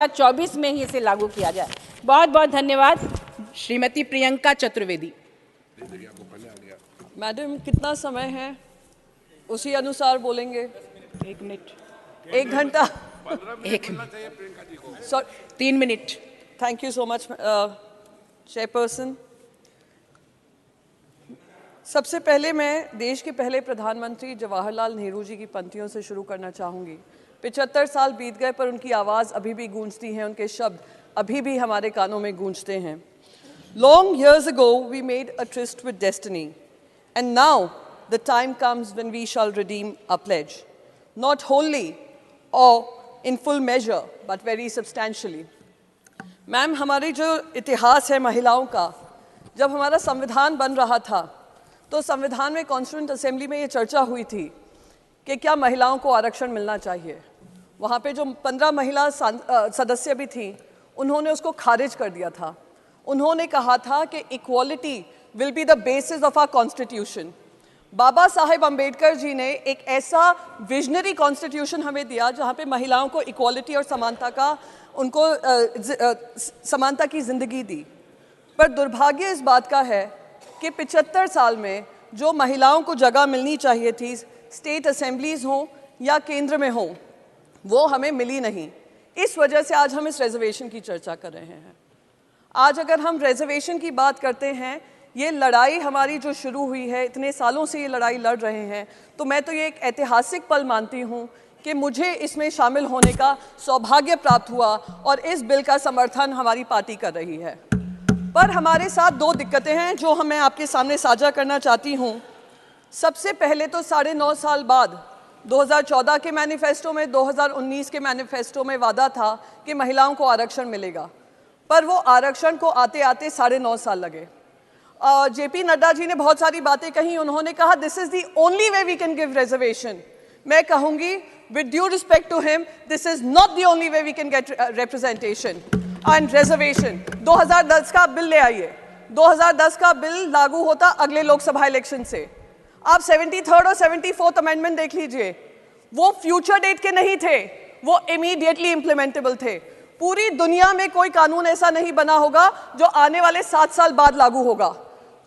2024 में ही इसे लागू किया जाए। बहुत बहुत धन्यवाद। श्रीमती प्रियंका चतुर्वेदी। मैडम, कितना समय है? उसी अनुसार बोलेंगे। 1 मिनट। 1 घंटा? 1 minute. 3 minute. Thank you so much chairperson. सबसे पहले मैं देश के पहले प्रधानमंत्री जवाहरलाल नेहरू जी की पंक्तियों से शुरू करना चाहूँगी। 75 साल बीत गए पर उनकी आवाज़ अभी भी गूंजती है, उनके शब्द अभी भी हमारे कानों में गूंजते हैं। Long years ago we made a tryst with destiny, and now the time comes when we shall redeem our pledge, not wholly or in full measure, but very substantially. Ma'am, हमारी जो इतिहास है महिलाओं का, जब हमारा संविधान बन रहा था तो संविधान में कॉन्स्टिट्यूएंट असेंबली में ये चर्चा हुई थी कि क्या महिलाओं को आरक्षण मिलना चाहिए। वहाँ पे जो 15 महिला सदस्य भी थीं, उन्होंने उसको खारिज कर दिया था। उन्होंने कहा था कि equality will be the basis of our constitution. Baba Saheb Ambedkar ji ने एक ऐसा विजनरी कॉन्स्टिट्यूशन हमें दिया जहाँ पे महिलाओं को इक्वालिटी और समानता का समानता की ज़िंदगी दी। पर दुर्भाग्य इस बात का है कि 75 साल में जो महिलाओं को जगह मिलनी चाहिए थी, स्टेट असेंबलीज़ हों या केंद्र में हों, वो हमें मिली नहीं। इस वजह से आज हम इस रिजर्वेशन की चर्चा कर रहे हैं। आज अगर हम रिजर्वेशन की बात करते हैं, ये लड़ाई हमारी जो शुरू हुई है, इतने सालों से ये लड़ाई लड़ रहे हैं, तो मैं तो ये एक ऐतिहासिक पल मानती हूँ कि मुझे इसमें शामिल होने का सौभाग्य प्राप्त हुआ और इस बिल का समर्थन हमारी पार्टी कर रही है। पर हमारे साथ 2 दिक्कतें हैं जो मैं आपके सामने साझा करना चाहती हूँ। सबसे पहले तो 9.5 साल बाद 2014 के मैनिफेस्टो में, 2019 के मैनिफेस्टो में वादा था कि महिलाओं को आरक्षण मिलेगा, पर वो आरक्षण को आते आते 9.5 साल लगे। जेपी नड्डा जी ने बहुत सारी बातें कही। उन्होंने कहा this is the only way we can give reservation. मैं कहूँगी with due respect to him, this is not the only way we can get representation and reservation. 2010 का बिल ले आइए। 2010 का बिल लागू होता अगले लोकसभा इलेक्शन से। आप 73rd और 74th अमेंडमेंट देख लीजिए, वो फ्यूचर डेट के नहीं थे, वो इमीडिएटली इम्प्लीमेंटेबल थे। पूरी दुनिया में कोई कानून ऐसा नहीं बना होगा जो आने वाले 7 साल बाद लागू होगा।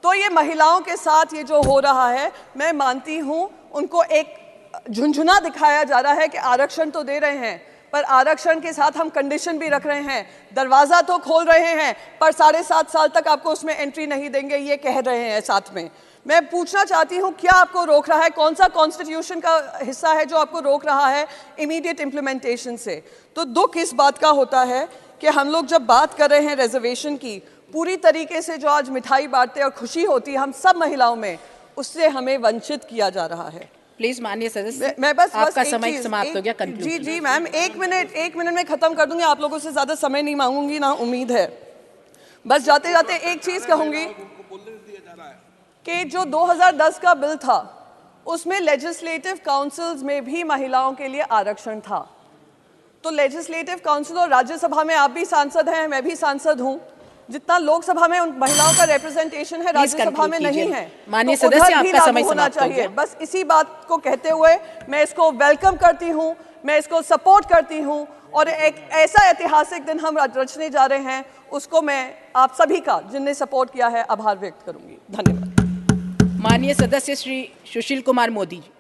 तो ये महिलाओं के साथ ये जो हो रहा है, मैं मानती हूँ उनको एक झुंझुना दिखाया जा रहा है कि आरक्षण तो दे रहे हैं, पर आरक्षण के साथ हम कंडीशन भी रख रहे हैं। दरवाज़ा तो खोल रहे हैं, पर 7.5 साल तक आपको उसमें एंट्री नहीं देंगे, ये कह रहे हैं साथ में। मैं पूछना चाहती हूँ, क्या आपको रोक रहा है? कौन सा कॉन्स्टिट्यूशन का हिस्सा है जो आपको रोक रहा है इमीडिएट इम्प्लीमेंटेशन से? तो दुख इस बात का होता है कि हम लोग जब बात कर रहे हैं रिजर्वेशन की, पूरी तरीके से जो आज मिठाई बांटते और खुशी होती है हम सब महिलाओं में, उससे हमें वंचित किया जा रहा है। प्लीज माननीय सदस्य, मैं बस आपका समय समाप्त हो गया। जी मैम, 1 मिनट में खत्म कर दूंगी। आप लोगों से ज्यादा समय नहीं मांगूंगी, ना उम्मीद है। बस जाते जाते एक चीज कहूंगी कि जो 2010 का बिल था, उसमें लेजिस्लेटिव काउंसिल्स में भी महिलाओं के लिए आरक्षण था। तो लेजिस्लेटिव काउंसिल और राज्यसभा में आप भी सांसद हैं, मैं भी सांसद हूं। जितना लोकसभा में उन महिलाओं का रिप्रेजेंटेशन है, राज्यसभा में नहीं है। माननीय सदस्य, आपका समय होना समाप्त हो चाहिए। गया। बस इसी बात को कहते हुए मैं इसको वेलकम करती हूँ, मैं इसको सपोर्ट करती हूँ, और एक ऐसा ऐतिहासिक दिन हम रचने जा रहे हैं, उसको मैं आप सभी का, जिनने सपोर्ट किया है, आभार व्यक्त करूंगी। धन्यवाद। माननीय सदस्य श्री सुशील कुमार मोदी जी।